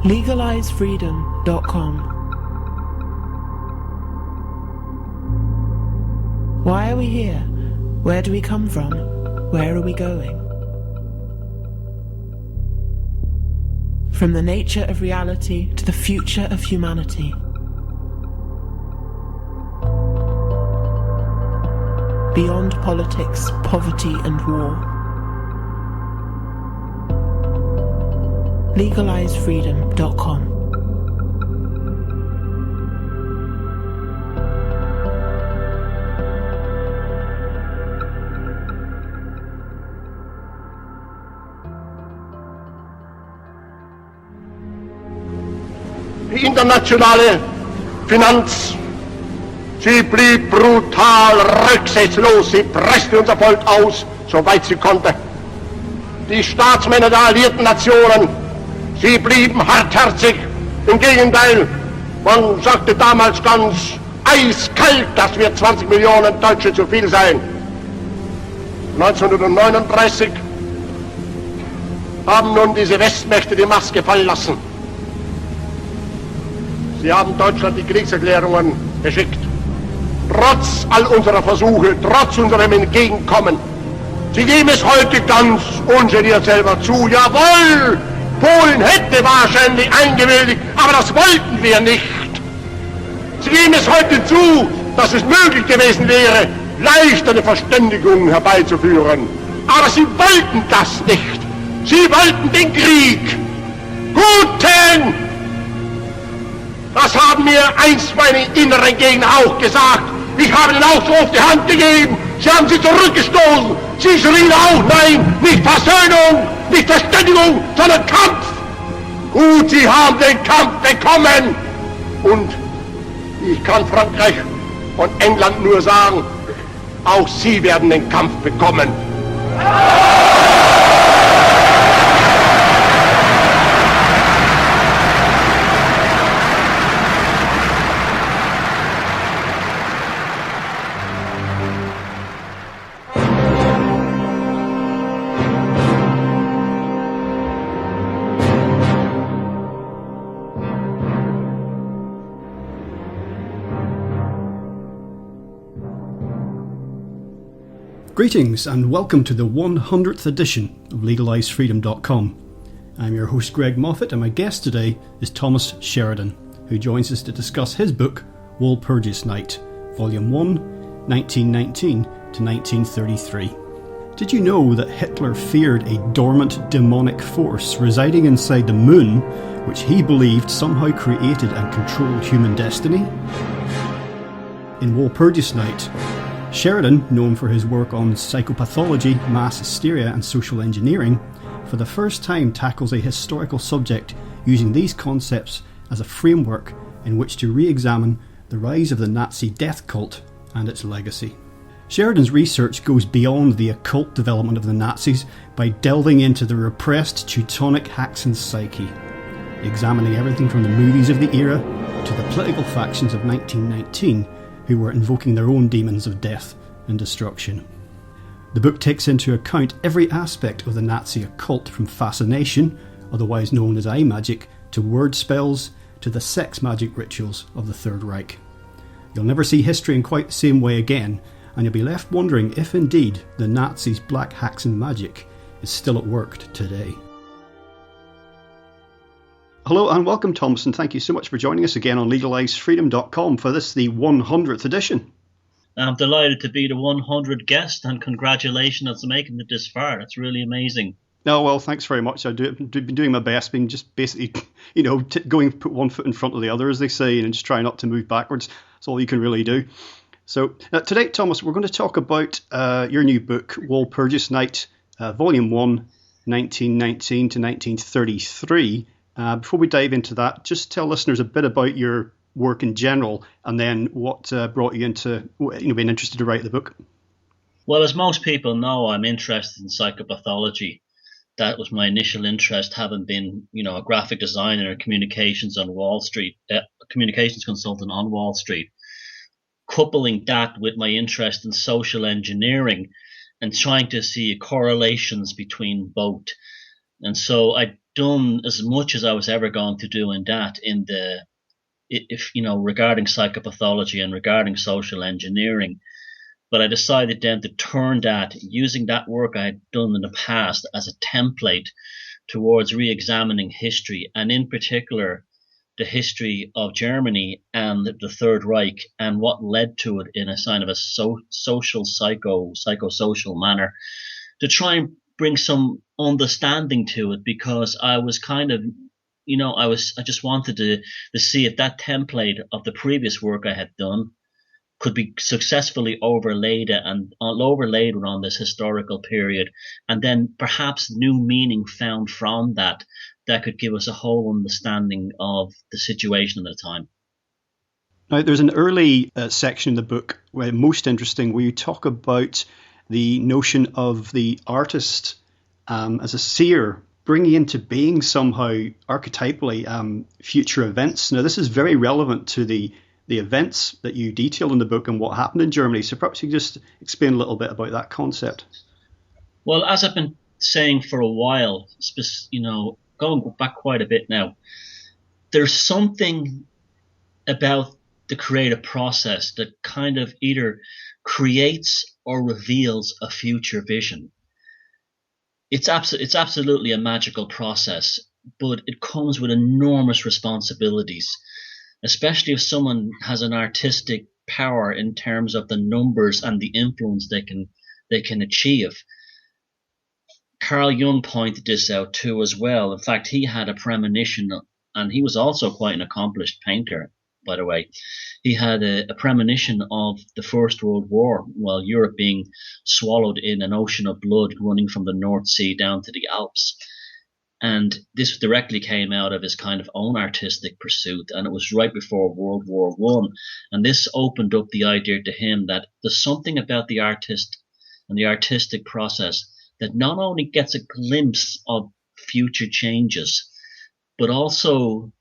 LegalizeFreedom.com. Why are we here? Where do we come from? Where are we going? From the nature of reality to the future of humanity. Beyond politics, poverty and war. LegalizeFreedom.com. Die internationale Finanz, sie blieb brutal rücksichtslos, sie presste unser Volk aus, soweit sie konnte. Die Staatsmänner der alliierten Nationen, sie blieben hartherzig. Im Gegenteil, man sagte damals ganz eiskalt, dass wir 20 Millionen Deutsche zu viel seien. 1939 haben nun diese Westmächte die Maske fallen lassen. Sie haben Deutschland die Kriegserklärungen geschickt. Trotz all unserer Versuche, trotz unserem Entgegenkommen. Sie geben es heute ganz ungeniert selber zu. Jawohl, Polen hätte wahrscheinlich eingewilligt, aber das wollten wir nicht. Sie geben es heute zu, dass es möglich gewesen wäre, leicht eine Verständigung herbeizuführen. Aber sie wollten das nicht. Sie wollten den Krieg. Guten! Das haben mir einst meine inneren Gegner auch gesagt. Ich habe ihnen auch so auf die Hand gegeben. Sie haben sie zurückgestoßen. Sie schrien auch, nein, nicht Versöhnung, nicht Verständigung, sondern Kampf. Gut, sie haben den Kampf bekommen. Und ich kann Frankreich und England nur sagen, auch sie werden den Kampf bekommen. Greetings and welcome to the 100th edition of LegalizeFreedom.com. I'm your host Greg Moffat and my guest today is Thomas Sheridan, who joins us to discuss his book Walpurgis Night, Volume 1, 1919 to 1933. Did you know that Hitler feared a dormant demonic force residing inside the moon, which he believed somehow created and controlled human destiny? In Walpurgis Night, Sheridan, known for his work on psychopathology, mass hysteria and social engineering, for the first time tackles a historical subject using these concepts as a framework in which to re-examine the rise of the Nazi death cult and its legacy. Sheridan's research goes beyond the occult development of the Nazis by delving into the repressed Teutonic Häxan psyche, examining everything from the movies of the era to the political factions of 1919 who were invoking their own demons of death and destruction. The book takes into account every aspect of the Nazi occult, from fascination, otherwise known as eye magic, to word spells, to the sex magic rituals of the Third Reich. You'll never see history in quite the same way again, and you'll be left wondering if indeed the Nazis' Black-Häxan magic is still at work today. Hello and welcome, Thomas, and thank you so much for joining us again on LegalizeFreedom.com for this, the 100th edition. I'm delighted to be the 100th guest, and congratulations on making it this far. It's really amazing. No, well, thanks very much. I've been doing my best, being just basically, put one foot in front of the other, as they say, and just try not to move backwards. That's all you can really do. So today, Thomas, we're going to talk about your new book, Walpurgis Night, Volume 1, 1919 to 1933. Before we dive into that, just tell listeners a bit about your work in general, and then what brought you into being interested to write the book. Well, as most people know, I'm interested in psychopathology. That was my initial interest, having been, a graphic designer and communications consultant on Wall Street. Coupling that with my interest in social engineering and trying to see correlations between both. And so I done as much as I was ever going to do in that, if regarding psychopathology and regarding social engineering. But I decided then to turn that, using that work I had done in the past, as a template towards re-examining history, and in particular the history of Germany and the Third Reich and what led to it in a kind of a social psychosocial manner, to try and bring some understanding to it, because I was kind of, I just wanted to see if that template of the previous work I had done could be successfully overlaid on this historical period, and then perhaps new meaning found from that could give us a whole understanding of the situation at the time. Now, there's an early section in the book, where most interesting, where you talk about the notion of the artist as a seer, bringing into being somehow archetypally future events. Now, this is very relevant to the events that you detail in the book and what happened in Germany. So perhaps you could just explain a little bit about that concept. Well, as I've been saying for a while, going back quite a bit now, there's something about the creative process that kind of either creates or reveals a future vision. It's absolutely a magical process, but it comes with enormous responsibilities, especially if someone has an artistic power in terms of the numbers and the influence they can achieve. Carl Jung pointed this out too as well. In fact, he had a premonition, and he was also quite an accomplished painter, by the way. He had a premonition of the First World War, while Europe being swallowed in an ocean of blood running from the North Sea down to the Alps. And this directly came out of his kind of own artistic pursuit, and it was right before World War I. And this opened up the idea to him that there's something about the artist and the artistic process that not only gets a glimpse of future changes, but also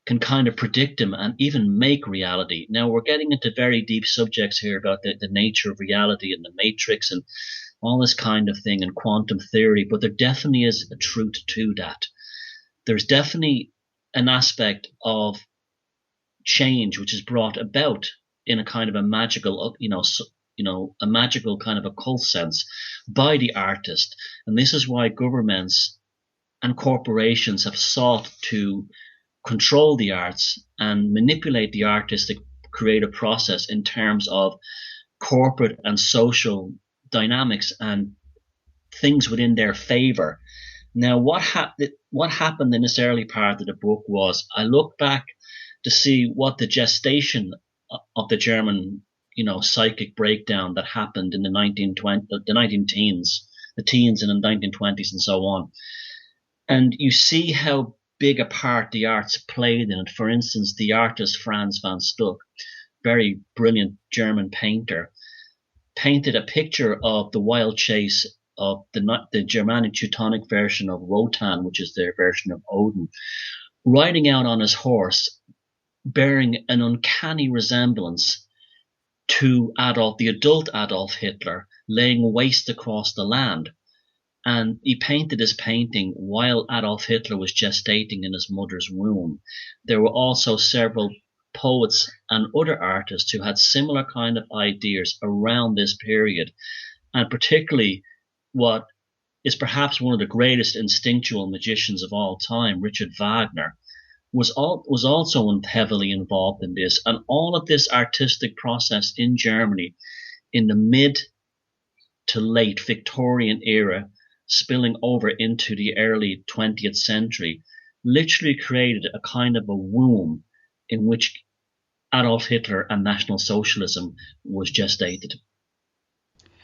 can kind of predict them and even make reality. Now, we're getting into very deep subjects here about the nature of reality and the matrix and all this kind of thing, and quantum theory, but there definitely is a truth to that. There's definitely an aspect of change which is brought about in a kind of a magical, a magical kind of occult sense by the artist. And this is why governments and corporations have sought to control the arts and manipulate the artistic creative process in terms of corporate and social dynamics and things within their favor. Now, what happened in this early part of the book was I looked back to see what the gestation of the German, psychic breakdown that happened in the 19-teens, the teens in the 1920s and so on. And you see how big a part the arts played in it. For instance, the artist Franz van Stuck, very brilliant German painter, painted a picture of the wild chase of the Germanic Teutonic version of Wotan, which is their version of Odin, riding out on his horse, bearing an uncanny resemblance to the adult Adolf Hitler, laying waste across the land. And he painted this painting while Adolf Hitler was gestating in his mother's womb. There were also several poets and other artists who had similar kind of ideas around this period, and particularly what is perhaps one of the greatest instinctual magicians of all time, Richard Wagner, was also heavily involved in this. And all of this artistic process in Germany in the mid to late Victorian era, spilling over into the early 20th century, literally created a kind of a womb in which Adolf Hitler and National Socialism was gestated.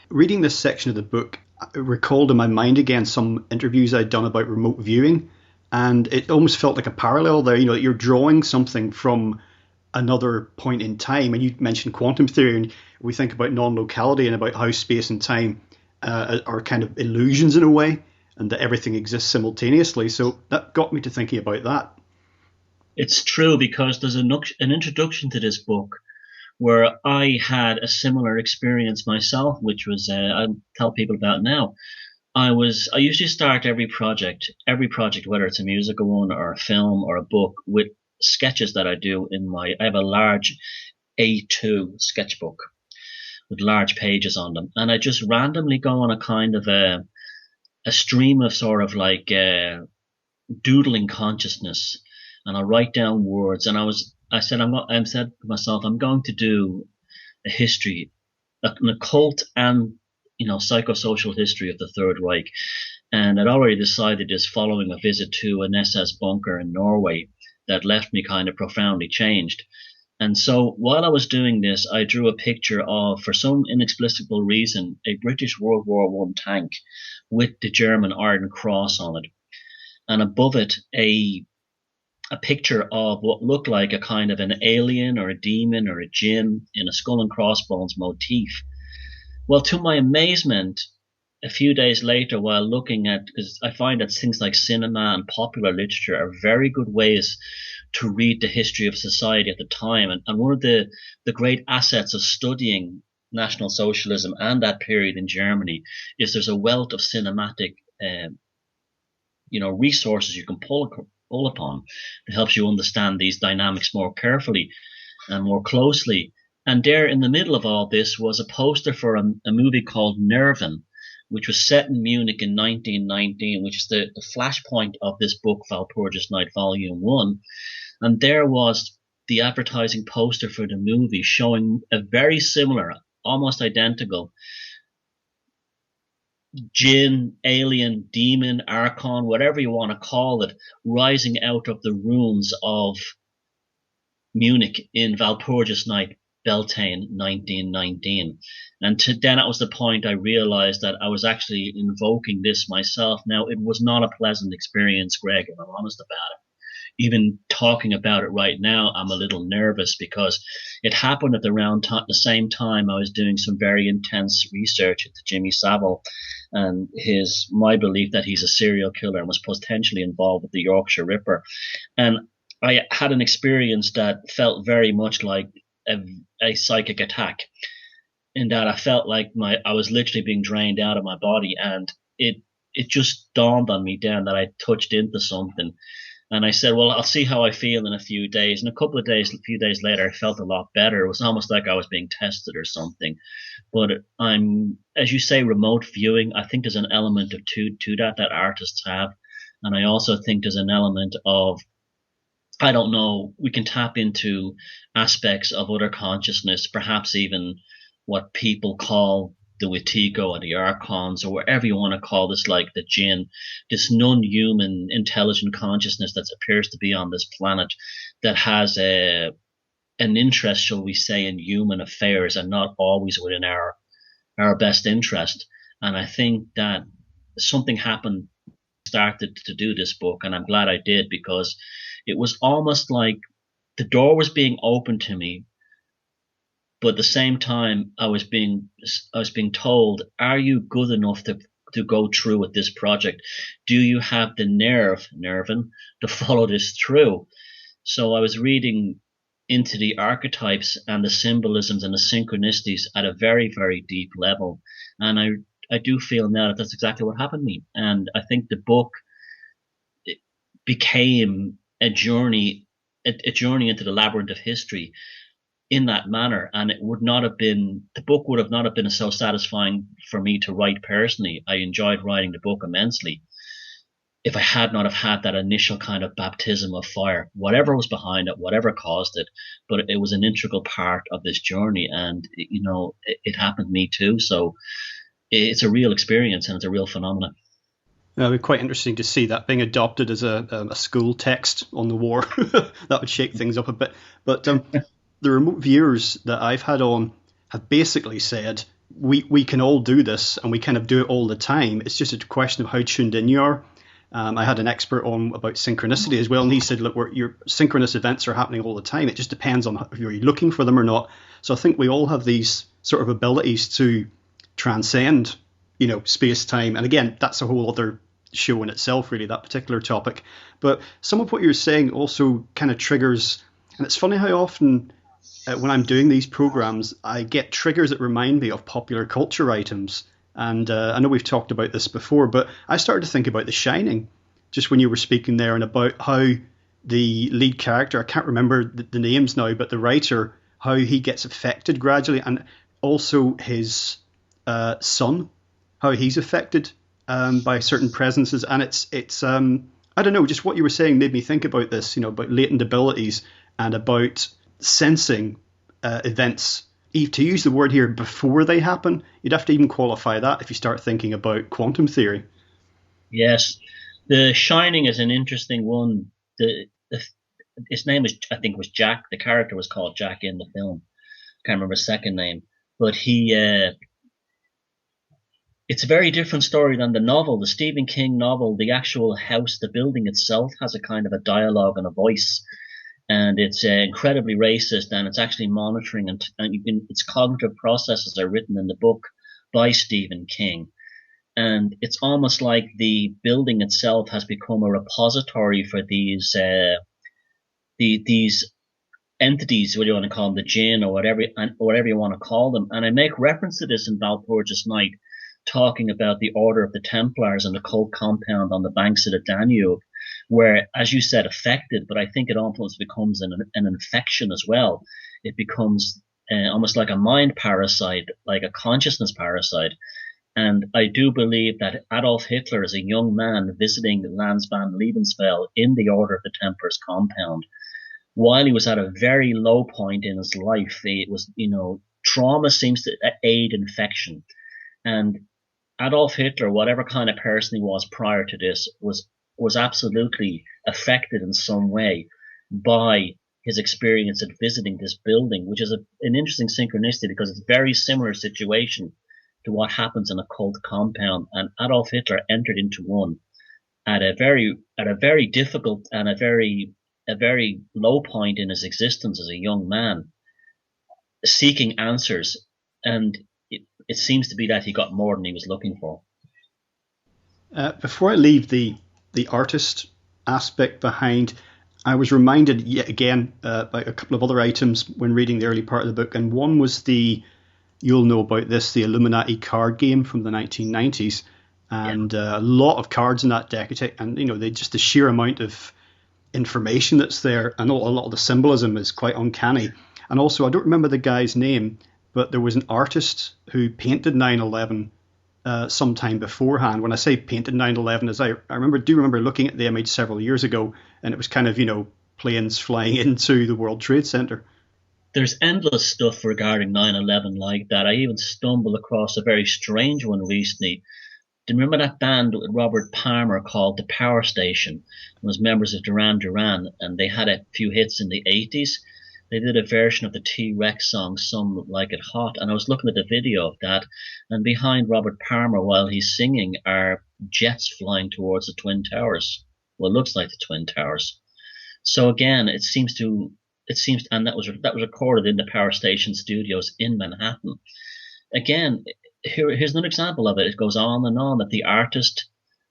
Reading this section of the book, it recalled in my mind again some interviews I'd done about remote viewing, and it almost felt like a parallel there. You're drawing something from another point in time, and you mentioned quantum theory, and we think about non-locality and about how space and time are kind of illusions in a way, and that everything exists simultaneously. So that got me to thinking about that. It's true, because there's an introduction to this book where I had a similar experience myself, which was, I'll tell people about now, I usually start every project, whether it's a musical one or a film or a book, with sketches that I do I have a large A2 sketchbook with large pages on them. And I just randomly go on a kind of a stream of sort of like doodling consciousness, and I write down words. And I said to myself, I'm going to do a history, an occult and psychosocial history of the Third Reich. And I'd already decided this following a visit to an SS bunker in Norway that left me kind of profoundly changed. And so while I was doing this, I drew a picture of, for some inexplicable reason, a British World War I tank with the German Iron Cross on it. And above it, a picture of what looked like a kind of an alien or a demon or a djinn in a skull and crossbones motif. Well, to my amazement, a few days later, while looking at, because I find that things like cinema and popular literature are very good ways to read the history of society at the time. And one of the great assets of studying National Socialism and that period in Germany is there's a wealth of cinematic, resources you can pull upon that helps you understand these dynamics more carefully and more closely. And there in the middle of all this was a poster for a movie called Nerven, which was set in Munich in 1919, which is the flashpoint of this book, Walpurgis Night, Volume 1. And there was the advertising poster for the movie showing a very similar, almost identical djinn, alien, demon, archon, whatever you want to call it, rising out of the ruins of Munich in Walpurgis Night, Beltane, 1919. And then that was the point I realized that I was actually invoking this myself. Now, it was not a pleasant experience, Greg, if I'm honest about it. Even talking about it right now, I'm a little nervous because it happened at the same time I was doing some very intense research into Jimmy Savile and my belief that he's a serial killer and was potentially involved with the Yorkshire Ripper. And I had an experience that felt very much like a psychic attack, in that I felt like I was literally being drained out of my body, and it just dawned on me then that I touched into something. And I said, well, I'll see how I feel in a few days. And a few days later, I felt a lot better. It was almost like I was being tested or something. But as you say, remote viewing, I think there's an element of to that artists have. And I also think there's an element of, I don't know, we can tap into aspects of other consciousness, perhaps even what people call the Wetiko or the Archons, or whatever you want to call this, like the Jinn, this non-human intelligent consciousness that appears to be on this planet that has an interest, shall we say, in human affairs and not always within our best interest. And I think that something happened, started to do this book, and I'm glad I did, because it was almost like the door was being opened to me, but at the same time I was being told, are you good enough to go through with this project? Do you have the nerven, to follow this through? So I was reading into the archetypes and the symbolisms and the synchronicities at a very, very deep level. And I do feel now that that's exactly what happened to me. And I think the book became a journey into the labyrinth of history in that manner. And the book would have not been so satisfying for me to write personally. I enjoyed writing the book immensely if I had not have had that initial kind of baptism of fire, whatever was behind it, whatever caused it. But it was an integral part of this journey, and it happened to me too. So it's a real experience, and it's a real phenomenon. It would be quite interesting to see that being adopted as a school text on the war. That would shake things up a bit. But the remote viewers that I've had on have basically said, we can all do this, and we kind of do it all the time. It's just a question of how tuned in you are. I had an expert on about synchronicity as well, and he said, look, your synchronous events are happening all the time. It just depends on if you're looking for them or not. So I think we all have these sort of abilities to transcend, space-time. And again, that's a whole other show in itself, really, that particular topic. But some of what you're saying also kind of triggers, and it's funny how often when I'm doing these programs, I get triggers that remind me of popular culture items. And I know we've talked about this before, but I started to think about The Shining just when you were speaking there, and about how the lead character, I can't remember the names now, but the writer, how he gets affected gradually, and also his son, how he's affected by certain presences. And it's I don't know, just what you were saying made me think about this, about latent abilities and about sensing events. To use the word here, before they happen, you'd have to even qualify that if you start thinking about quantum theory. Yes. The Shining is an interesting one. His name I think was Jack. The character was called Jack in the film. I can't remember his second name. But it's a very different story than the novel. The Stephen King novel, the actual house, the building itself has a kind of a dialogue and a voice. And it's incredibly racist, and it's actually monitoring, and its cognitive processes are written in the book by Stephen King. And it's almost like the building itself has become a repository for these entities, what do you want to call them, the jinn or whatever you want to call them. And I make reference to this in Walpurgis Night, talking about the Order of the Templars and the Occult compound on the banks of the Danube, where, as you said, affected, but I think it almost becomes an infection as well. It becomes almost like a mind parasite, like a consciousness parasite. And I do believe that Adolf Hitler, as a young man visiting Landsbahn Lebensfeld in the Order of the Templars compound, while he was at a very low point in his life, it was, trauma seems to aid infection. And Adolf Hitler, whatever kind of person he was prior to this, was absolutely affected in some way by his experience at visiting this building, which is an interesting synchronicity because it's a very similar situation to what happens in a cult compound. And Adolf Hitler entered into one at a very difficult and a very low point in his existence as a young man, seeking answers. And it seems to be that he got more than he was looking for. Before I leave the artist aspect behind, I was reminded yet again by a couple of other items when reading the early part of the book, and one was you'll know about this, the Illuminati card game from the 1990s, and a lot of cards in that deck, and just the sheer amount of information that's there, and a lot of the symbolism is quite uncanny. And also, I don't remember the guy's name, but there was an artist who painted 9/11 sometime beforehand. When I say painted 9/11, as I remember looking at the image several years ago, and it was kind of, planes flying into the World Trade Center. There's endless stuff regarding 9/11 like that. I even stumbled across a very strange one recently. Do you remember that band with Robert Palmer called The Power Station? It was members of Duran Duran, and they had a few hits in the 80s. They did a version of the T-Rex song, Some Like It Hot, and I was looking at the video of that, and behind Robert Palmer while he's singing are jets flying towards the Twin Towers. Well, it looks like the Twin Towers. So again, it seems, and that was recorded in the Power Station studios in Manhattan. Again, here's another example of it. It goes on and on, that the artist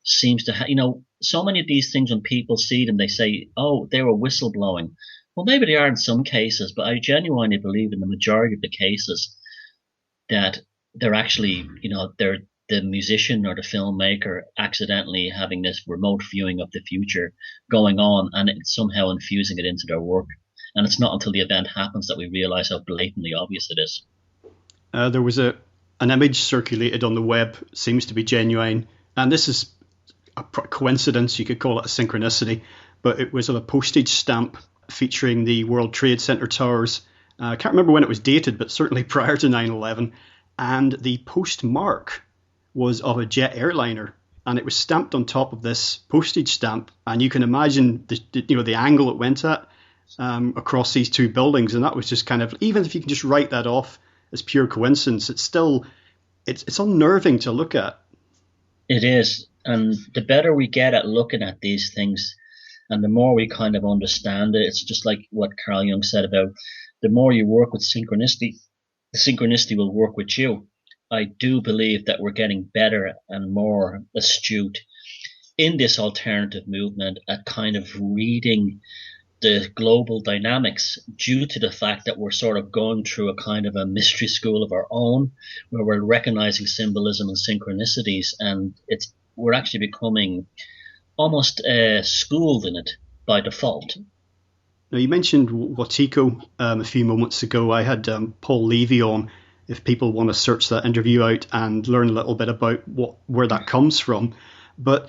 seems to so many of these things, when people see them, they say, oh, they were whistleblowing. Well, maybe they are in some cases, but I genuinely believe in the majority of the cases that they're actually, they're the musician or the filmmaker accidentally having this remote viewing of the future going on, and it's somehow infusing it into their work. And it's not until the event happens that we realize how blatantly obvious it is. There was an image circulated on the web, seems to be genuine, and this is a coincidence, you could call it a synchronicity, but it was a postage stamp featuring the World Trade Center towers. I can't remember when it was dated, but certainly prior to 9/11, and the postmark was of a jet airliner, and it was stamped on top of this postage stamp, and you can imagine the angle it went at across these two buildings, and that was just kind of, even if you can just write that off as pure coincidence, it's unnerving to look at. It is, and the better we get at looking at these things, and the more we kind of understand it, it's just like what Carl Jung said about the more you work with synchronicity, the synchronicity will work with you. I do believe that we're getting better and more astute in this alternative movement at kind of reading the global dynamics due to the fact that we're sort of going through a kind of a mystery school of our own, where we're recognizing symbolism and synchronicities, and we're actually becoming almost schooled in it by default. Now, you mentioned Wetiko a few moments ago. I had Paul Levy on, if people want to search that interview out and learn a little bit about where that comes from. But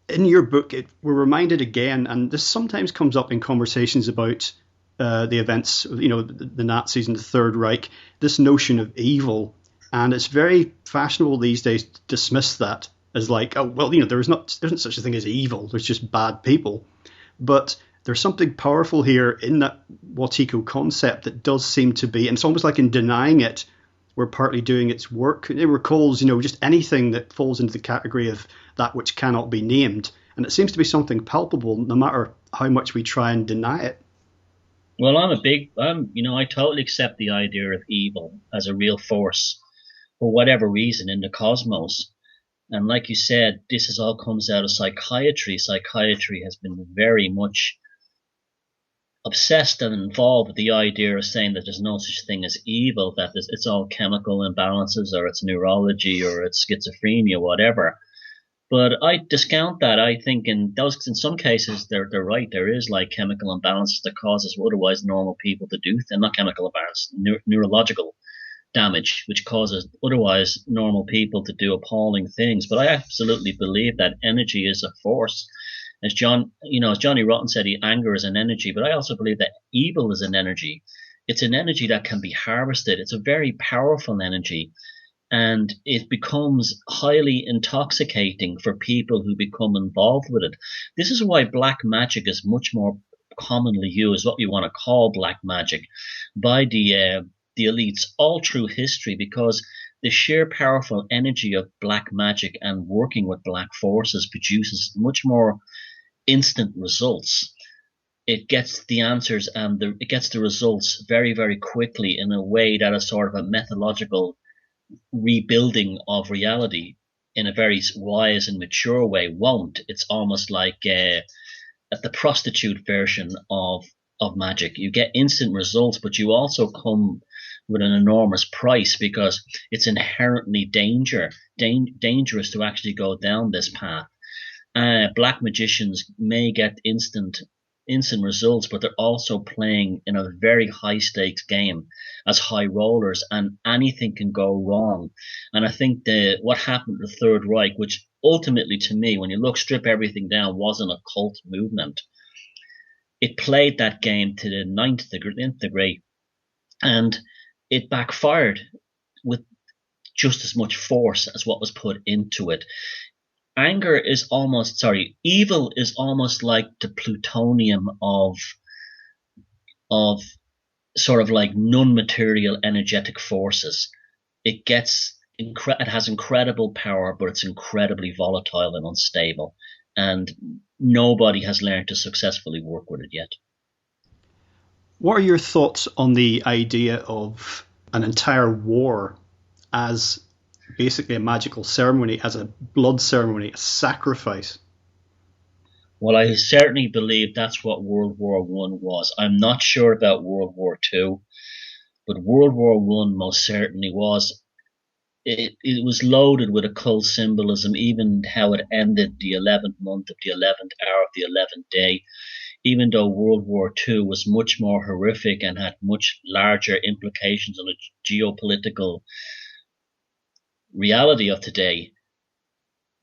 in your book, we're reminded again, and this sometimes comes up in conversations about the events, the Nazis and the Third Reich, this notion of evil. And it's very fashionable these days to dismiss that as like, oh, well, there isn't such a thing as evil. There's just bad people. But there's something powerful here in that Wetiko concept that does seem to be, and it's almost like in denying it, we're partly doing its work. It recalls, just anything that falls into the category of that which cannot be named. And it seems to be something palpable, no matter how much we try and deny it. Well, I totally accept the idea of evil as a real force for whatever reason in the cosmos. And like you said, all comes out of psychiatry. Psychiatry has been very much obsessed and involved with the idea of saying that there's no such thing as evil, that it's all chemical imbalances, or it's neurology, or it's schizophrenia, whatever. But I discount that. I think in some cases they're right. There is like chemical imbalances that causes otherwise normal people to do things, not chemical imbalance, neurological damage, which causes otherwise normal people to do appalling things. But I absolutely believe that energy is a force. As Johnny Rotten said, anger is an energy, but I also believe that evil is an energy. It's an energy that can be harvested. It's a very powerful energy, and it becomes highly intoxicating for people who become involved with it. This is why black magic is much more commonly used, what we want to call black magic, by the elites all through history, because the sheer powerful energy of black magic and working with black forces produces much more instant results. It gets the answers and it gets the results very, very quickly in a way that is sort of a methodological rebuilding of reality in a very wise and mature way won't. It's almost like the prostitute version of magic. You get instant results, but you also come with an enormous price, because it's inherently dangerous to actually go down this path. Black magicians may get instant results, but they're also playing in a very high stakes game as high rollers, and anything can go wrong. And I think what happened to the Third Reich, which ultimately, to me, when you strip everything down, was an occult movement. It played that game to the nth degree, and it backfired with just as much force as what was put into it. Evil is almost like the plutonium of sort of like non-material energetic forces. It has incredible power, but it's incredibly volatile and unstable, and nobody has learned to successfully work with it yet. What are your thoughts on the idea of an entire war as basically a magical ceremony, as a blood ceremony, a sacrifice? Well, I certainly believe that's what World War I was. I'm not sure about World War II, but World War I most certainly was. It was loaded with occult symbolism, even how it ended the 11th month of the 11th hour of the 11th day. Even though World War II was much more horrific and had much larger implications on the geopolitical reality of today,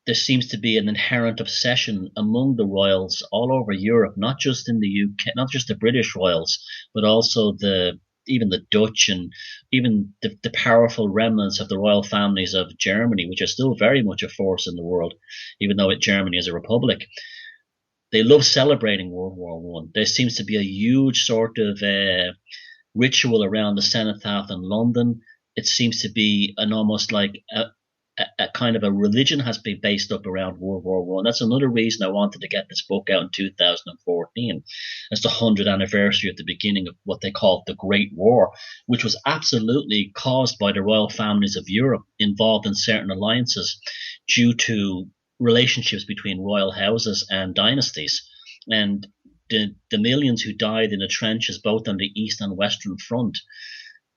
there seems to be an inherent obsession among the royals all over Europe, not just in the UK, not just the British royals, but also even the Dutch, and even the powerful remnants of the royal families of Germany, which are still very much a force in the world, even though Germany is a republic. They love celebrating World War I. There seems to be a huge sort of ritual around the cenotaph in London. It seems to be an almost like a kind of a religion has been based up around World War I. That's another reason I wanted to get this book out in 2014. It's the 100th anniversary of the beginning of what they called the Great War, which was absolutely caused by the royal families of Europe involved in certain alliances due to relationships between royal houses and dynasties. And the millions who died in the trenches, both on the East and Western Front,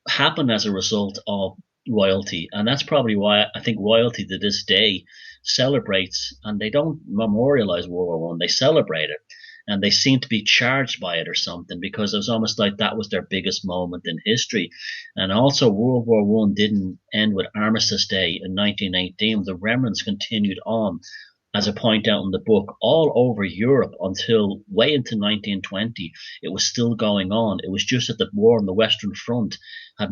happened as a result of royalty. And that's probably why I think royalty to this day celebrates, and they don't memorialize World War One, they celebrate it. And they seem to be charged by it or something, because it was almost like that was their biggest moment in history. And also, World War One didn't end with Armistice Day in 1918. The remnants continued on, as I point out in the book, all over Europe until way into 1920. It was still going on. It was just that the war on the Western Front had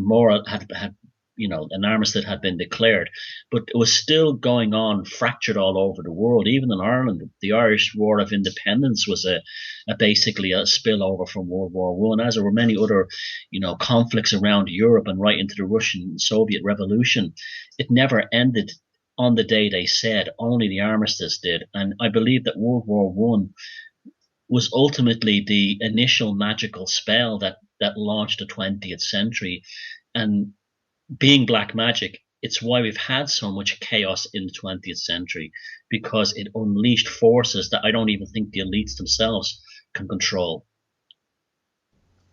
an armistice had been declared, but it was still going on, fractured all over the world. Even in Ireland, the Irish War of Independence was basically a spillover from World War One, as there were many other, conflicts around Europe and right into the Russian Soviet Revolution. It never ended on the day they said. Only the armistice did, and I believe that World War One was ultimately the initial magical spell that launched the 20th century. And being black magic, it's why we've had so much chaos in the 20th century, because it unleashed forces that I don't even think the elites themselves can control.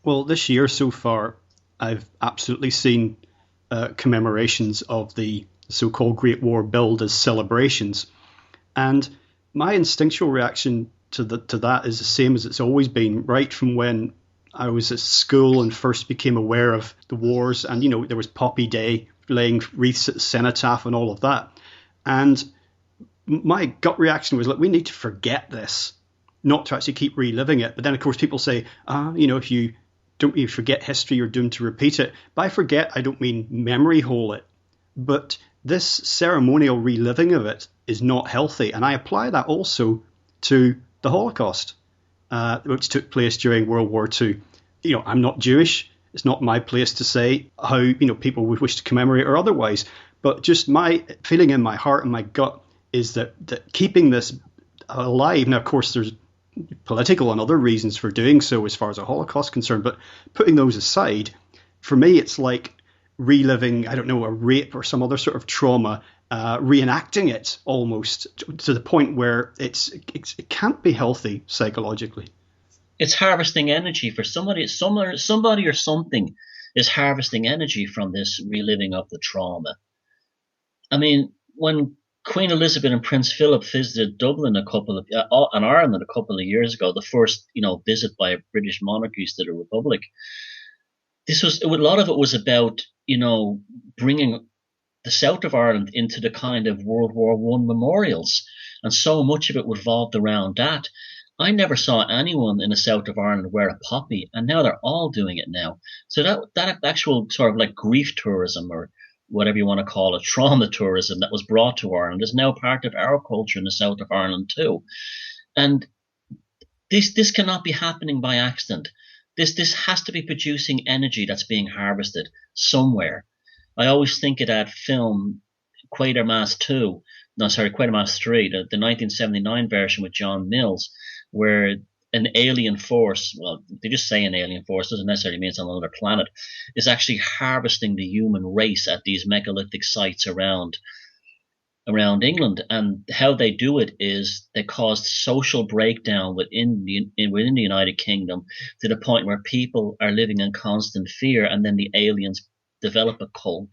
Well, this year so far, I've absolutely seen commemorations of the so-called Great War billed as celebrations. And my instinctual reaction to that is the same as it's always been, right from when I was at school and first became aware of the wars, and there was Poppy Day, laying wreaths at the cenotaph and all of that. And my gut reaction was, look, we need to forget this, not to actually keep reliving it. But then, of course, people say, if you forget history, you're doomed to repeat it. By forget, I don't mean memory hole it, but this ceremonial reliving of it is not healthy. And I apply that also to the Holocaust, which took place during World War II. I'm not Jewish. It's not my place to say how, people would wish to commemorate or otherwise. But just my feeling in my heart and my gut is that keeping this alive, now, of course, there's political and other reasons for doing so as far as the Holocaust is concerned, but putting those aside, for me, it's like reliving, a rape or some other sort of trauma, reenacting it almost to the point where it can't be healthy psychologically. It's harvesting energy for somebody or something is harvesting energy from this reliving of the trauma. I mean, when Queen Elizabeth and Prince Philip visited Dublin and Ireland a couple of years ago, the first, visit by British monarchies to the Republic, a lot of it was about, bringing the south of Ireland into the kind of World War One memorials, and so much of it revolved around that. I never saw anyone in the south of Ireland wear a poppy, and now they're all doing it now. So that actual sort of like grief tourism, or whatever you want to call it, trauma tourism that was brought to Ireland, is now part of our culture in the south of Ireland too. And this cannot be happening by accident. This has to be producing energy that's being harvested somewhere. I always think of that film Quatermass 3, the 1979 version with John Mills, where an alien force, well, they just say an alien force, doesn't necessarily mean it's on another planet, is actually harvesting the human race at these megalithic sites around England. And how they do it is they caused social breakdown within the United Kingdom, to the point where people are living in constant fear, and then the aliens develop a cult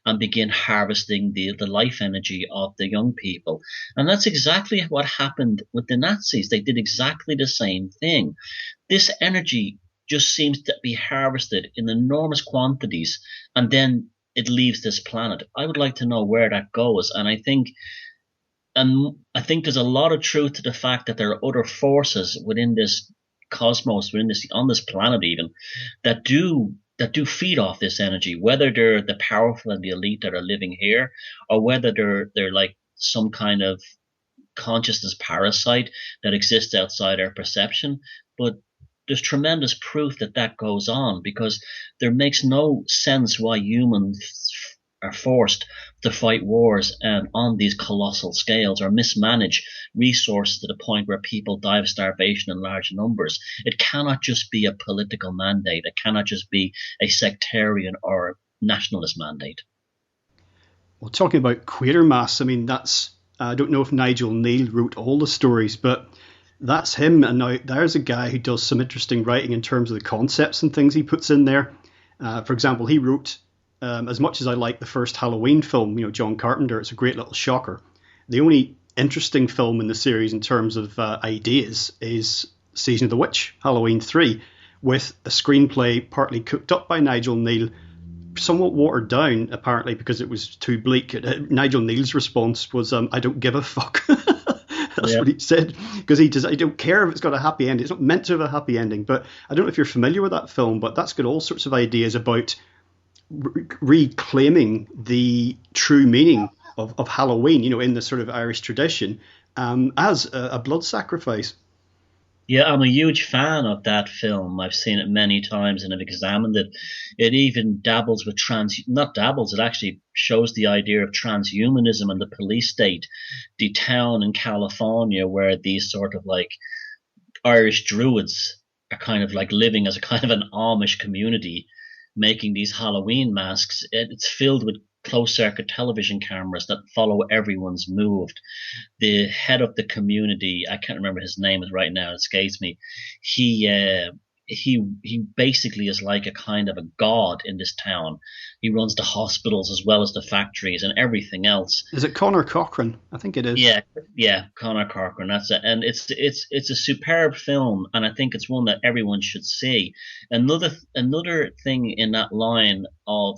and begin harvesting the life energy of the young people. And that's exactly what happened with the Nazis. They did exactly the same thing. This energy just seems to be harvested in enormous quantities, and then it leaves this planet. I would like to know where that goes. And I think there's a lot of truth to the fact that there are other forces within this cosmos, on this planet even, that do feed off this energy, whether they're the powerful and the elite that are living here, or whether they're like some kind of consciousness parasite that exists outside our perception. But there's tremendous proof that goes on, because there makes no sense why humans are forced to fight wars on these colossal scales, or mismanage resources to the point where people die of starvation in large numbers. It cannot just be a political mandate. It cannot just be a sectarian or nationalist mandate. Well, talking about Quatermass, I mean, I don't know if Nigel Neal wrote all the stories, but That's him. And now there's a guy who does some interesting writing in terms of the concepts and things he puts in there. For example, he wrote, as much as I like the first Halloween film, John Carpenter, it's a great little shocker. The only interesting film in the series in terms of ideas is Season of the Witch, Halloween 3, with a screenplay partly cooked up by Nigel Neal, somewhat watered down, apparently, because it was too bleak. Nigel Neal's response was, I don't give a fuck. That's what he said, because I don't care if it's got a happy ending. It's not meant to have a happy ending. But I don't know if you're familiar with that film, but that's got all sorts of ideas about reclaiming the true meaning of Halloween, in the sort of Irish tradition, as a blood sacrifice. Yeah, I'm a huge fan of that film. I've seen it many times and I've examined it. It even dabbles with it actually shows the idea of transhumanism and the police state. The town in California where these sort of like Irish druids are kind of like living as a kind of an Amish community, making these Halloween masks. It's filled with closed circuit television cameras that follow everyone's move. The head of the community, I can't remember his name right now, it escapes me. He basically is like a kind of a god in this town. He runs the hospitals as well as the factories and everything else. Is it Conor Cochran? I think it is. Yeah, Conor Cochran. That's it. And it's a superb film, and I think it's one that everyone should see. Another thing in that line of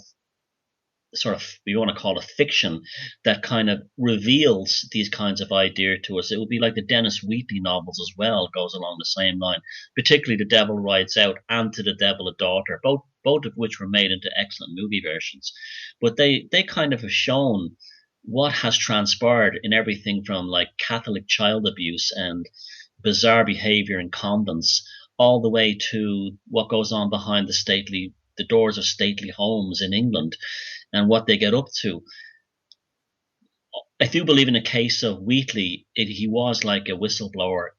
sort of, you want to call it fiction, that kind of reveals these kinds of ideas to us. It would be like the Dennis Wheatley novels as well, goes along the same line, particularly The Devil Rides Out and To the Devil a Daughter, both of which were made into excellent movie versions. But they kind of have shown what has transpired in everything from like Catholic child abuse and bizarre behavior in convents, all the way to what goes on behind the doors of stately homes in England and what they get up to. I do believe in the case of Wheatley, he was like a whistleblower,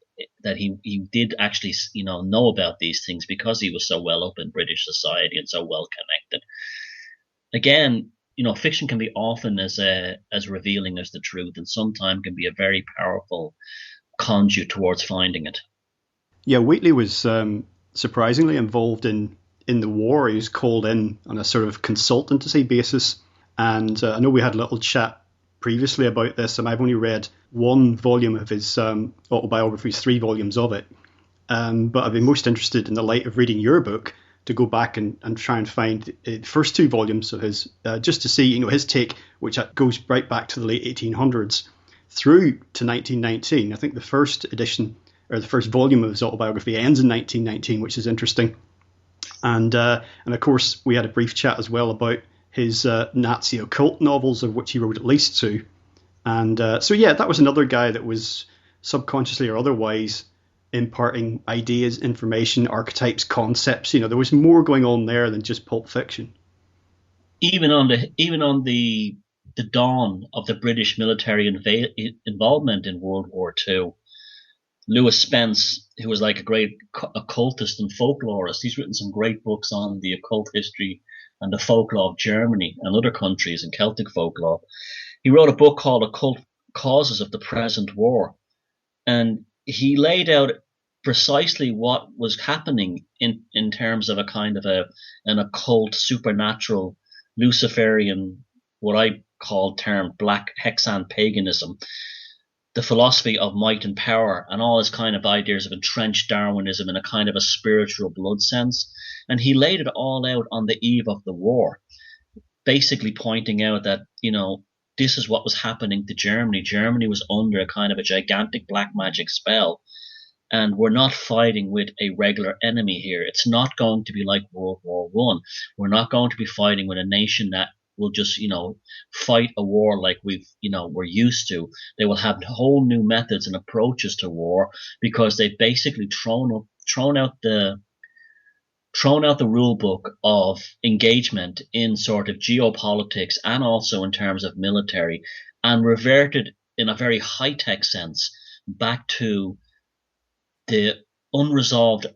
that he did actually, know about these things because he was so well up in British society and so well connected. Again, fiction can be often as revealing as the truth, and sometimes can be a very powerful conduit towards finding it. Yeah, Wheatley was surprisingly involved in the war. He was called in on a sort of consultancy basis, and I know we had a little chat previously about this, and I've only read one volume of his autobiography, 3 volumes of it, but I'd be most interested, in the light of reading your book, to go back and try and find the first 2 volumes of his, just to see his take, which goes right back to the late 1800s through to 1919. I think the first edition, or the first volume of his autobiography, ends in 1919, which is interesting. And of course, we had a brief chat as well about his Nazi occult novels, of which he wrote at least 2. And so, yeah, that was another guy that was subconsciously or otherwise imparting ideas, information, archetypes, concepts. There was more going on there than just pulp fiction. Even on the dawn of the British military involvement in World War II, Lewis Spence, who was like a great occultist and folklorist, he's written some great books on the occult history and the folklore of Germany and other countries and Celtic folklore. He wrote a book called Occult Causes of the Present War, and he laid out precisely what was happening in terms of a kind of an occult, supernatural, Luciferian, what I call termed Black Häxan paganism, the philosophy of might and power, and all his kind of ideas of entrenched Darwinism in a kind of a spiritual blood sense. And he laid it all out on the eve of the war, basically pointing out that, this is what was happening to Germany. Germany was under a kind of a gigantic black magic spell, and we're not fighting with a regular enemy here. It's not going to be like World War I. We're not going to be fighting with a nation that will just, fight a war like we're used to. They will have whole new methods and approaches to war, because they've basically thrown out the rule book of engagement in sort of geopolitics and also in terms of military, and reverted in a very high-tech sense back to the unresolved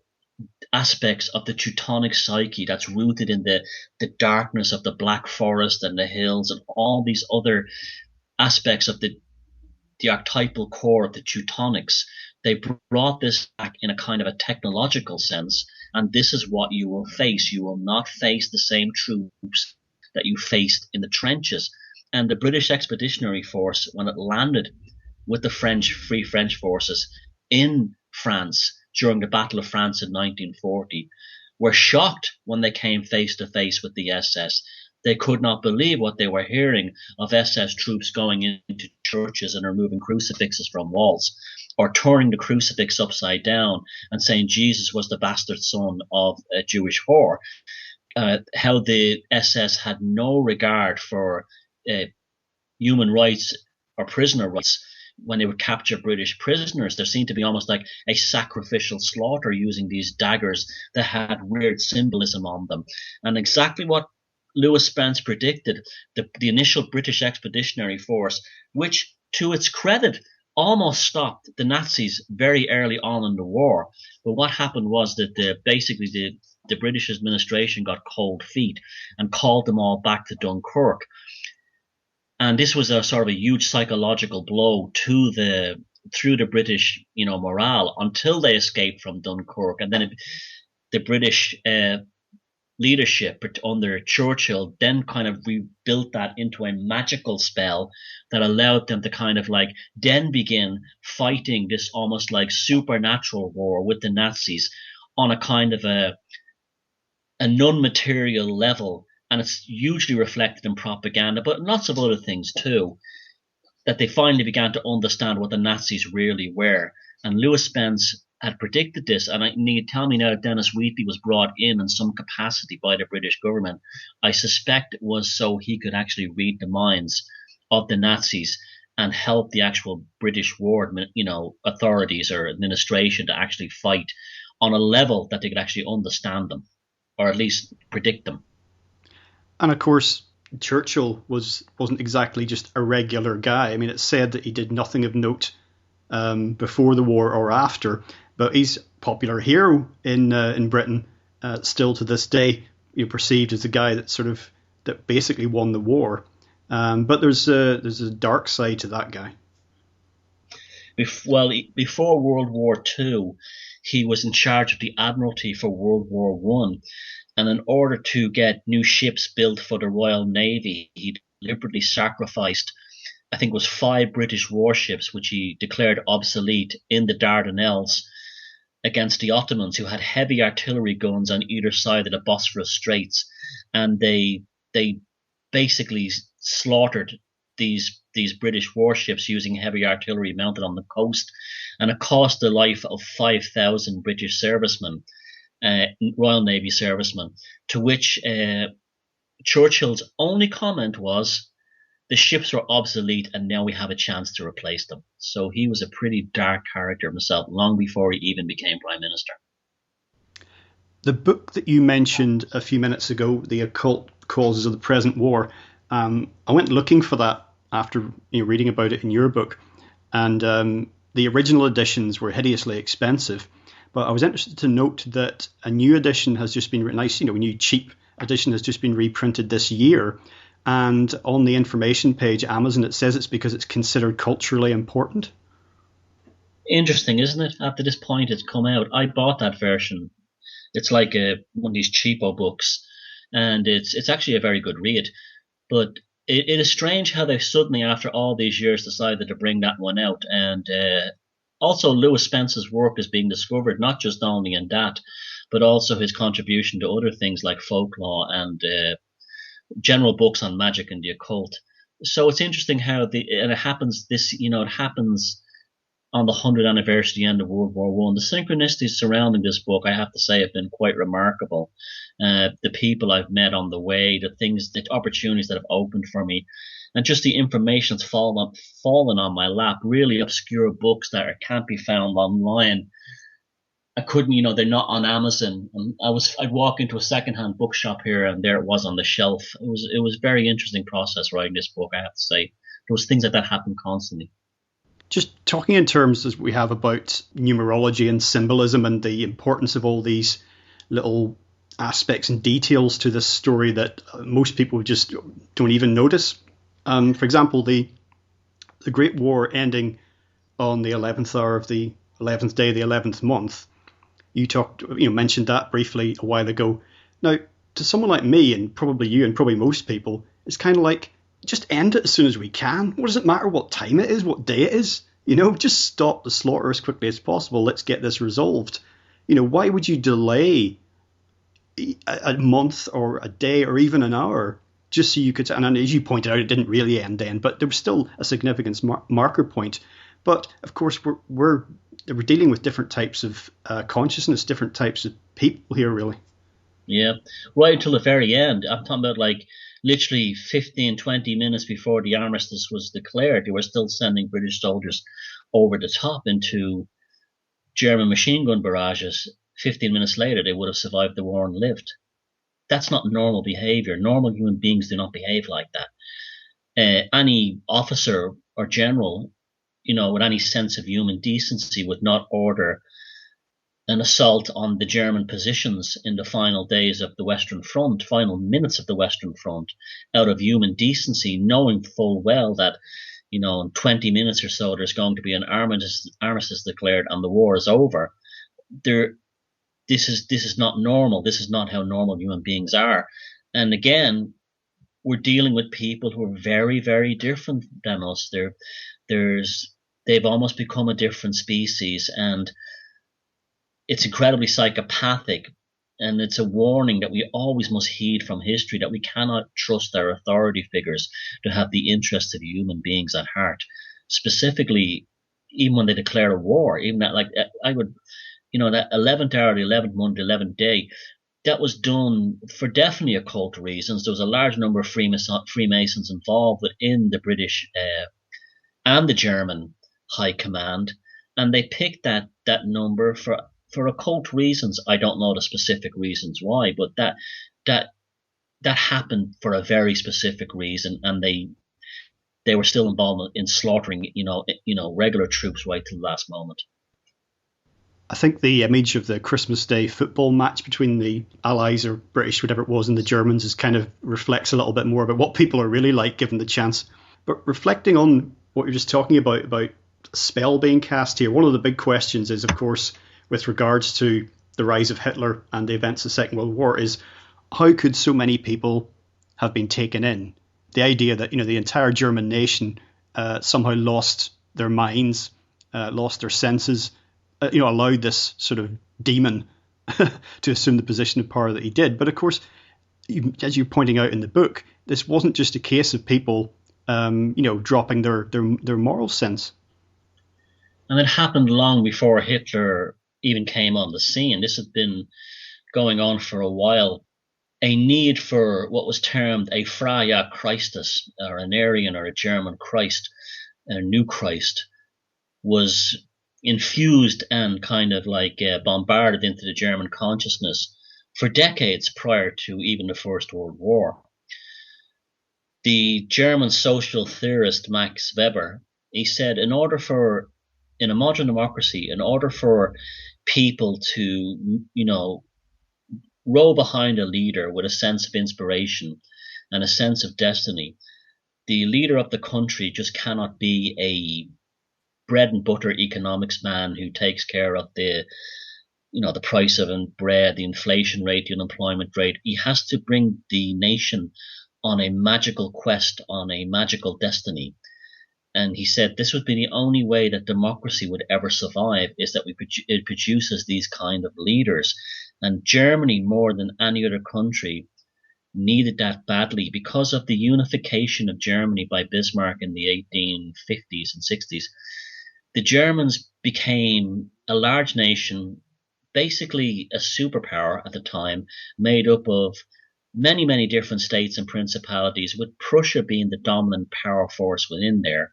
aspects of the Teutonic psyche that's rooted in the darkness of the Black Forest and the hills and all these other aspects of the the archetypal core of the Teutonics. They brought this back in a kind of a technological sense, and this is what you will face. You will not face the same troops that you faced in the trenches. And the British Expeditionary Force, when it landed with the Free French forces in France during the Battle of France in 1940, were shocked when they came face to face with the SS. They could not believe what they were hearing of SS troops going into churches and removing crucifixes from walls, or turning the crucifix upside down and saying Jesus was the bastard son of a Jewish whore. How the SS had no regard for human rights or prisoner rights. When they would capture British prisoners, there seemed to be almost like a sacrificial slaughter using these daggers that had weird symbolism on them. And exactly what Lewis Spence predicted, the initial British Expeditionary Force, which to its credit almost stopped the Nazis very early on in the war. But what happened was that the British administration got cold feet and called them all back to Dunkirk. And this was a sort of a huge psychological blow to through the British, morale, until they escaped from Dunkirk. And then the British leadership under Churchill then kind of rebuilt that into a magical spell that allowed them to kind of like then begin fighting this almost like supernatural war with the Nazis on a kind of a non-material level. And it's hugely reflected in propaganda, but lots of other things too, that they finally began to understand what the Nazis really were. And Lewis Spence had predicted this, and you tell me now that Dennis Wheatley was brought in some capacity by the British government. I suspect it was so he could actually read the minds of the Nazis and help the actual British war, authorities or administration to actually fight on a level that they could actually understand them, or at least predict them. And of course, Churchill wasn't exactly just a regular guy. I mean, it's said that he did nothing of note before the war or after, but he's a popular hero in Britain still to this day. Perceived as the guy that basically won the war. But there's a dark side to that guy. Before World War II, he was in charge of the Admiralty for World War I. And in order to get new ships built for the Royal Navy, he deliberately sacrificed, I think it was 5 British warships, which he declared obsolete in the Dardanelles against the Ottomans, who had heavy artillery guns on either side of the Bosphorus Straits. And they basically slaughtered these British warships using heavy artillery mounted on the coast. And it cost the life of 5,000 British servicemen. Royal Navy servicemen, to which Churchill's only comment was, the ships were obsolete and now we have a chance to replace them. So he was a pretty dark character himself, long before he even became Prime Minister. The book that you mentioned a few minutes ago, The Occult Causes of the Present War, I went looking for that after reading about it in your book, and the original editions were hideously expensive. But I was interested to note that a new edition has just been written. Nice, a new cheap edition has just been reprinted this year. And on the information page, Amazon, it says it's because it's considered culturally important. Interesting, isn't it? After this point, it's come out. I bought that version. It's like one of these cheapo books, and it's actually a very good read. But it is strange how they suddenly, after all these years, decided to bring that one out. And also, Lewis Spence's work is being discovered, not just only in that, but also his contribution to other things like folklore and general books on magic and the occult. So it's interesting how it happens on the 100th anniversary of the end of World War I. The synchronicities surrounding this book, I have to say, have been quite remarkable. The people I've met on the way, the opportunities that have opened for me, and just the information that's fallen on my lap, really obscure books that can't be found online. I couldn't, they're not on Amazon. And I'd walk into a secondhand bookshop here, and there it was on the shelf. It was a very interesting process writing this book, I have to say. There was things like that happen constantly. Just talking in terms as we have about numerology and symbolism and the importance of all these little aspects and details to this story that most people just don't even notice. For example, the the Great War ending on the 11th hour of the 11th day, the 11th month. You mentioned that briefly a while ago. Now, to someone like me, and probably you, and probably most people, it's kind of like, just end it as soon as we can. What does it matter what time it is, what day it is? Just stop the slaughter as quickly as possible. Let's get this resolved. Why would you delay a month or a day or even an hour just so you could? And as you pointed out, it didn't really end then, but there was still a significant marker point. But of course, we're dealing with different types of consciousness, different types of people here, really. Yeah, right until the very end. I'm talking about like literally 15, 20 minutes before the armistice was declared, they were still sending British soldiers over the top into German machine gun barrages. 15 minutes later, they would have survived the war and lived. That's not normal behavior. Normal human beings do not behave like that. Any officer or general, with any sense of human decency would not order an assault on the German positions in the final days of the Western Front, final minutes of the Western Front, out of human decency, knowing full well that, in 20 minutes or so, there's going to be an armistice declared and the war is over. This is not normal. This is not how normal human beings are. And again, we're dealing with people who are very, very different than us. They've almost become a different species, and it's incredibly psychopathic, and it's a warning that we always must heed from history, that we cannot trust our authority figures to have the interests of human beings at heart. Specifically, even when they declare a war, even that, like, I would, that 11th hour, the 11th month, the 11th day, that was done for definitely occult reasons. There was a large number of Freemasons involved within the British and the German High Command, and they picked that number for occult reasons. I don't know the specific reasons why, but that happened for a very specific reason, and they were still involved in slaughtering, regular troops right till the last moment. I think the image of the Christmas Day football match between the Allies or British, whatever it was, and the Germans is kind of reflects a little bit more about what people are really like given the chance. But reflecting on what you're just talking about a spell being cast here, one of the big questions is, of course, with regards to the rise of Hitler and the events of the Second World War, is how could so many people have been taken in? The idea that, the entire German nation somehow lost their minds, lost their senses, allowed this sort of demon to assume the position of power that he did. But of course, as you're pointing out in the book, this wasn't just a case of people, dropping their moral sense. And it happened long before Hitler even came on the scene. This had been going on for a while. A need for what was termed a Freie Christus, or an Aryan or a German Christ, a new Christ, was infused and kind of like bombarded into the German consciousness for decades prior to even the First World War. The German social theorist Max Weber, he said, in a modern democracy, in order for people to, row behind a leader with a sense of inspiration and a sense of destiny, the leader of the country just cannot be a bread and butter economics man who takes care of the price of bread, the inflation rate, the unemployment rate. He has to bring the nation on a magical quest, on a magical destiny. And he said this would be the only way that democracy would ever survive, is that it produces these kind of leaders. And Germany, more than any other country, needed that badly because of the unification of Germany by Bismarck in the 1850s and 60s. The Germans became a large nation, basically a superpower at the time, made up of many, many different states and principalities, with Prussia being the dominant power force within there.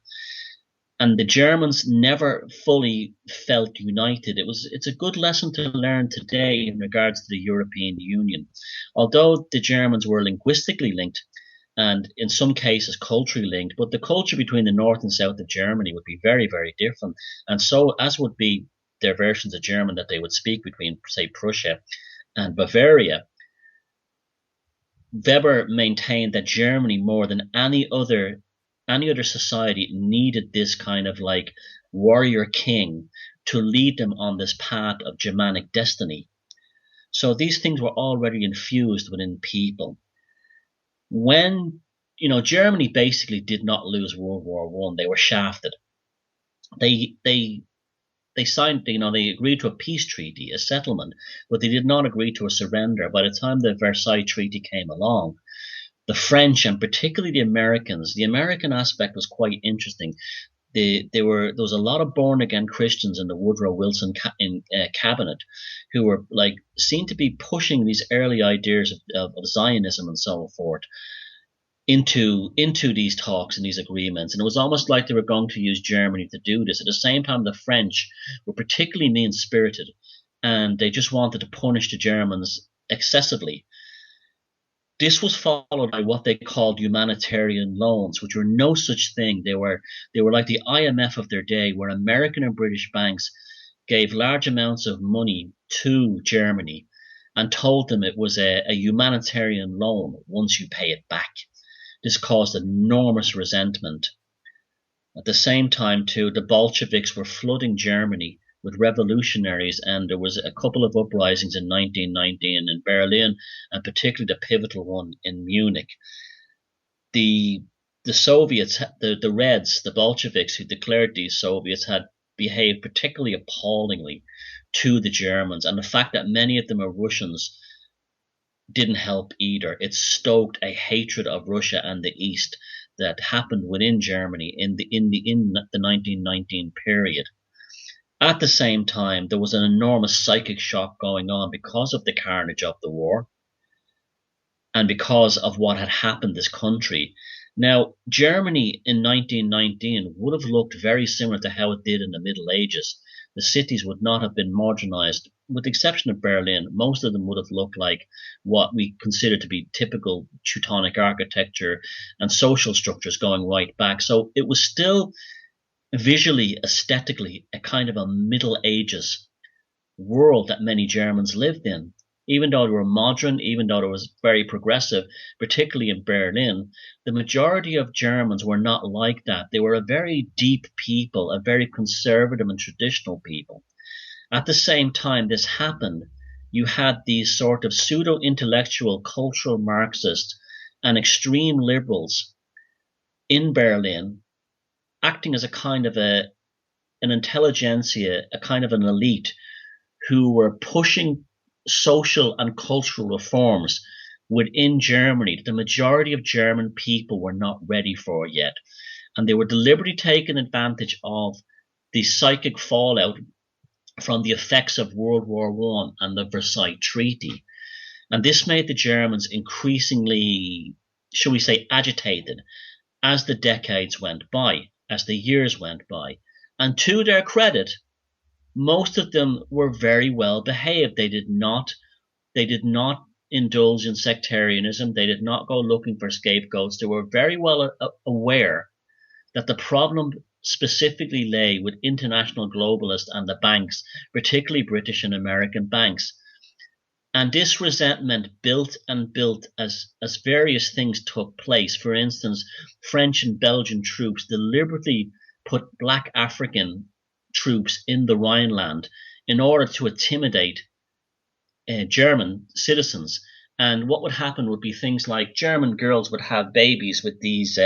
And the Germans never fully felt united. It's a good lesson to learn today in regards to the European Union. Although the Germans were linguistically linked, and in some cases culturally linked, but the culture between the north and south of Germany would be very, very different. And so, as would be their versions of German that they would speak between, say, Prussia and Bavaria, Weber maintained that Germany, more than any other any other society needed this kind of like warrior king to lead them on this path of Germanic destiny. So these things were already infused within people. When, Germany basically did not lose World War One, they were shafted. They signed, they agreed to a peace treaty, a settlement, but they did not agree to a surrender. By the time the Versailles Treaty came along, the French and particularly the American aspect was quite interesting. There was a lot of born again Christians in the Woodrow Wilson cabinet who were like seen to be pushing these early ideas of Zionism and so forth into these talks and these agreements. And it was almost like they were going to use Germany to do this. At the same time, the French were particularly mean-spirited, and they just wanted to punish the Germans excessively. This was followed by what they called humanitarian loans, which were no such thing. They were like the IMF of their day, where American and British banks gave large amounts of money to Germany and told them it was a humanitarian loan once you pay it back. This caused enormous resentment. At the same time, too, the Bolsheviks were flooding Germany with revolutionaries, and there was a couple of uprisings in 1919 in Berlin, and particularly the pivotal one in Munich. The Soviets, the Reds, the Bolsheviks who declared these Soviets, had behaved particularly appallingly to the Germans, and the fact that many of them are Russians didn't help either. It stoked a hatred of Russia and the East that happened within Germany in the 1919 period. At the same time, there was an enormous psychic shock going on because of the carnage of the war and because of what had happened this country. Now, Germany in 1919 would have looked very similar to how it did in the Middle Ages. The cities would not have been marginalized, with the exception of Berlin. Most of them would have looked like what we consider to be typical Teutonic architecture and social structures going right back. So it was still visually, aesthetically, a kind of a Middle Ages world that many Germans lived in. Even though they were modern, even though it was very progressive, particularly in Berlin, the majority of Germans were not like that. They were a very deep people, a very conservative and traditional people. At the same time this happened, you had these sort of pseudo-intellectual cultural Marxists and extreme liberals in Berlin acting as a kind of an intelligentsia, a kind of an elite who were pushing social and cultural reforms within Germany that the majority of German people were not ready for yet. And they were deliberately taking advantage of the psychic fallout from the effects of World War I and the Versailles Treaty. And this made the Germans increasingly, shall we say, agitated as the decades went by, as the years went by. And to their credit, most of them were very well behaved. They did not indulge in sectarianism. They did not go looking for scapegoats. They were very well aware that the problem specifically lay with international globalists and the banks, particularly British and American banks. And this resentment built and built as various things took place. For instance, French and Belgian troops deliberately put Black African troops in the Rhineland in order to intimidate German citizens. And what would happen would be things like German girls would have babies with these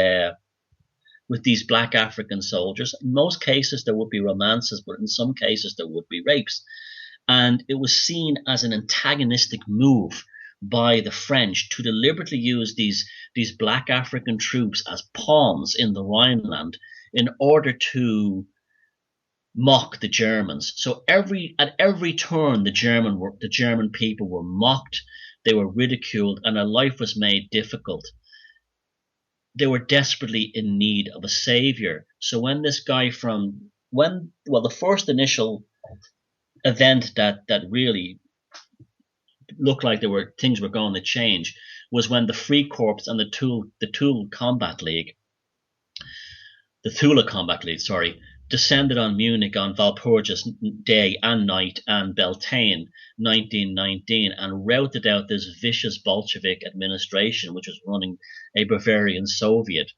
Black African soldiers. In most cases, there would be romances, but in some cases, there would be rapes. And it was seen as an antagonistic move by the French to deliberately use these Black African troops as pawns in the Rhineland in order to mock the Germans. So at every turn, the German people were mocked, they were ridiculed, and their life was made difficult. They were desperately in need of a savior. So when this guy the first initial event that really looked like things were going to change was when the Free Corps and the Thule Combat League, descended on Munich on Walpurgis Day and Night and Beltane 1919 and routed out this vicious Bolshevik administration which was running a Bavarian Soviet.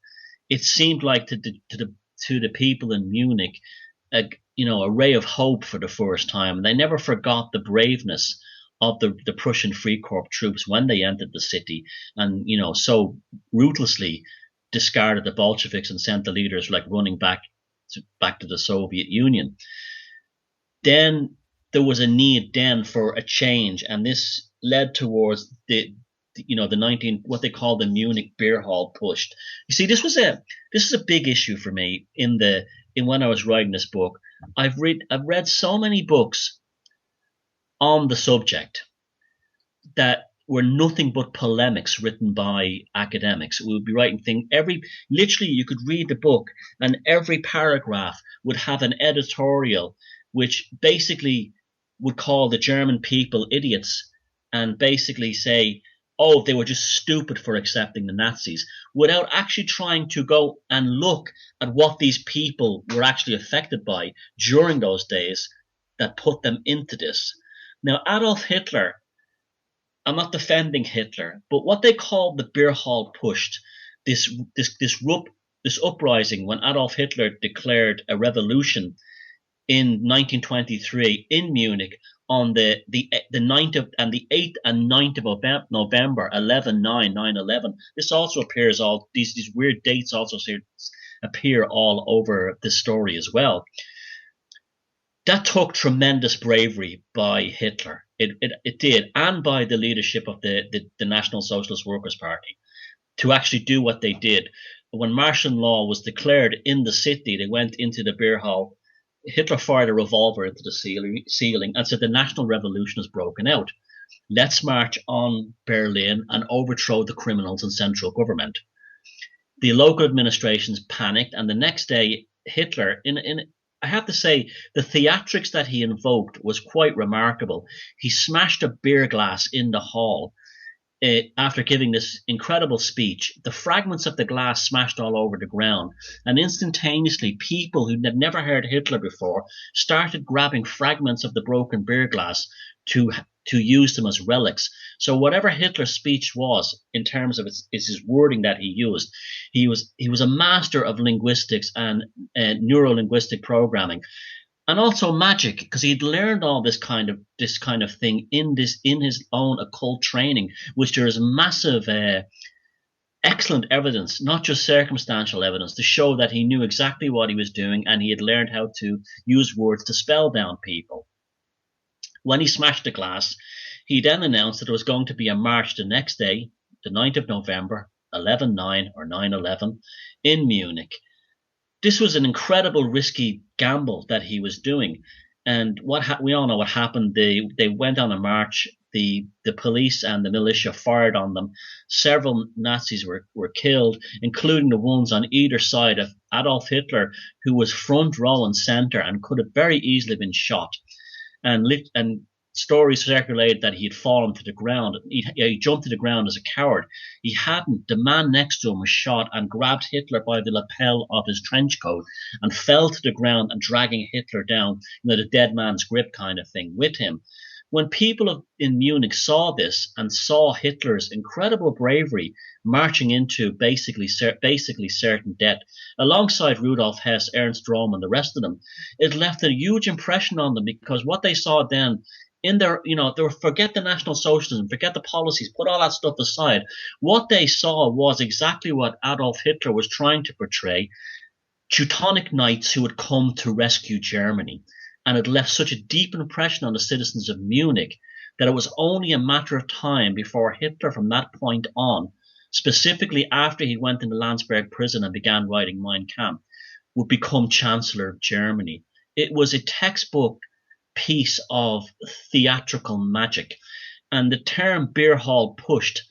it seemed like to the people in Munich, a ray of hope for the first time. They never forgot the braveness of the Prussian Freikorps troops when they entered the city, and so ruthlessly discarded the Bolsheviks and sent the leaders like running back to the Soviet Union. Then there was a need then for a change, and this led towards what they call the Munich beer hall push. You see, this is a big issue for me in when I was writing this book. I've read so many books on the subject that were nothing but polemics written by academics. We would be writing literally you could read the book and every paragraph would have an editorial which basically would call the German people idiots and basically say, oh, they were just stupid for accepting the Nazis, without actually trying to go and look at what these people were actually affected by during those days that put them into this. Now, Adolf Hitler, I'm not defending Hitler, but what they called the beer hall push, this uprising when Adolf Hitler declared a revolution in 1923 in Munich on the 9th and the 8th and 9th of November, 9/11. This also appears these weird dates also appear all over this story as well. That took tremendous bravery by Hitler. It did, and by the leadership of the National Socialist Workers' Party to actually do what they did. When martial law was declared in the city, they went into the beer hall. Hitler fired a revolver into the ceiling and said the national revolution has broken out. Let's march on Berlin and overthrow the criminals in central government. The local administrations panicked, and the next day Hitler, I have to say, the theatrics that he invoked was quite remarkable. He smashed a beer glass in the hall after giving this incredible speech. The fragments of the glass smashed all over the ground, and instantaneously people who had never heard Hitler before started grabbing fragments of the broken beer glass to use them as relics. So whatever Hitler's speech was, in terms of his wording that he used, he was a master of linguistics and neuro-linguistic programming, and also magic, because he'd learned all this kind of thing in his own occult training, which there is massive, excellent evidence, not just circumstantial evidence, to show that he knew exactly what he was doing, and he had learned how to use words to spell down people. When he smashed the glass, he then announced that there was going to be a march the next day, the 9th of November, 11/9 or 9/11, in Munich. This was an incredible risky gamble that he was doing. And we all know what happened. They went on a march. The police and the militia fired on them. Several Nazis were killed, including the ones on either side of Adolf Hitler, who was front row and center and could have very easily been shot. And stories circulated that he had fallen to the ground. He jumped to the ground as a coward. He hadn't. The man next to him was shot and grabbed Hitler by the lapel of his trench coat and fell to the ground and dragging Hitler down, the dead man's grip kind of thing with him. When people in Munich saw this and saw Hitler's incredible bravery marching into basically certain death, alongside Rudolf Hess, Ernst Röhm, and the rest of them, it left a huge impression on them, because what they saw then in their, they were, forget the National Socialism, forget the policies, put all that stuff aside. What they saw was exactly what Adolf Hitler was trying to portray: Teutonic knights who had come to rescue Germany. And it left such a deep impression on the citizens of Munich that it was only a matter of time before Hitler, from that point on, specifically after he went into Landsberg prison and began writing Mein Kampf, would become Chancellor of Germany. It was a textbook piece of theatrical magic. And the term beer hall pushed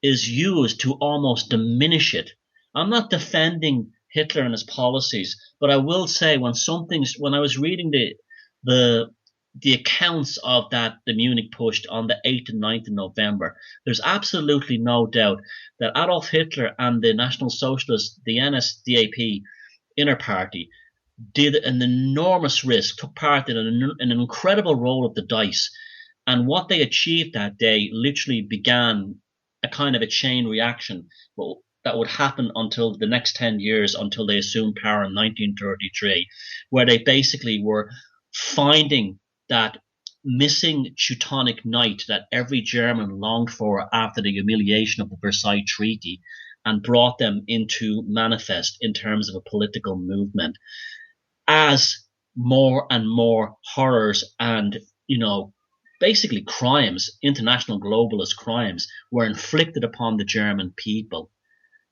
is used to almost diminish it. I'm not defending Hitler and his policies, but I will say when I was reading the accounts of the Munich push on the 8th and 9th of November, there's absolutely no doubt that Adolf Hitler and the National Socialists, the NSDAP inner party, did an enormous risk, took part in an incredible roll of the dice. And what they achieved that day literally began a kind of a chain reaction. Well, that would happen until the next 10 years, until they assumed power in 1933, where they basically were finding that missing Teutonic Night that every German longed for after the humiliation of the Versailles Treaty, and brought them into manifest in terms of a political movement as more and more horrors and, basically crimes, international globalist crimes, were inflicted upon the German people.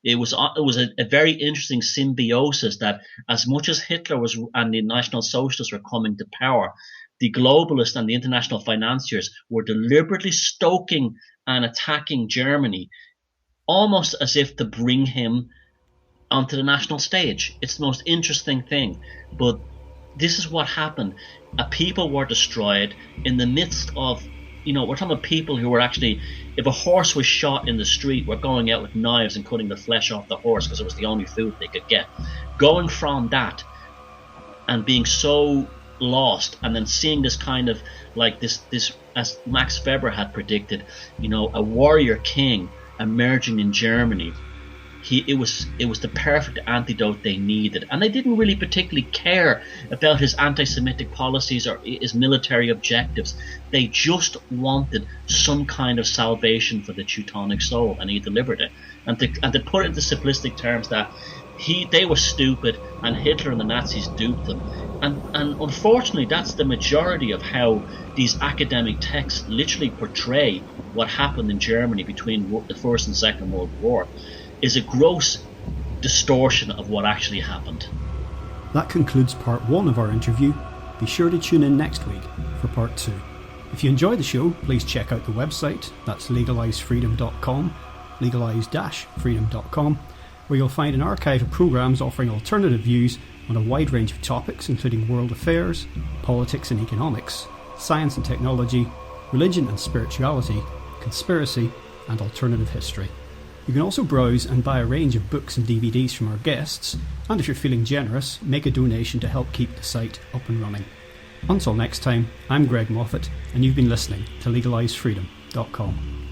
It was a very interesting symbiosis that, as much as Hitler and the National Socialists were coming to power, the globalists and the international financiers were deliberately stoking and attacking Germany, almost as if to bring him onto the national stage. It's the most interesting thing. But this is what happened. People were destroyed in the midst of, we're talking about people who were actually, if a horse was shot in the street, were going out with knives and cutting the flesh off the horse because it was the only food they could get. Going from that and being so lost, and then seeing this kind of like this as Max Weber had predicted, a warrior king emerging in Germany. It was the perfect antidote they needed, and they didn't really particularly care about his anti-Semitic policies or his military objectives. They just wanted some kind of salvation for the Teutonic soul, and he delivered it. And to put it into simplistic terms, that they were stupid, and Hitler and the Nazis duped them. And unfortunately, that's the majority of how these academic texts literally portray what happened in Germany between the First and Second World War, is a gross distortion of what actually happened. That concludes part 1 of our interview. Be sure to tune in next week for part 2. If you enjoy the show, please check out the website. That's legalizefreedom.com, legalize-freedom.com, where you'll find an archive of programmes offering alternative views on a wide range of topics, including world affairs, politics and economics, science and technology, religion and spirituality, conspiracy, and alternative history. You can also browse and buy a range of books and DVDs from our guests, and if you're feeling generous, make a donation to help keep the site up and running. Until next time, I'm Greg Moffat, and you've been listening to legalizefreedom.com.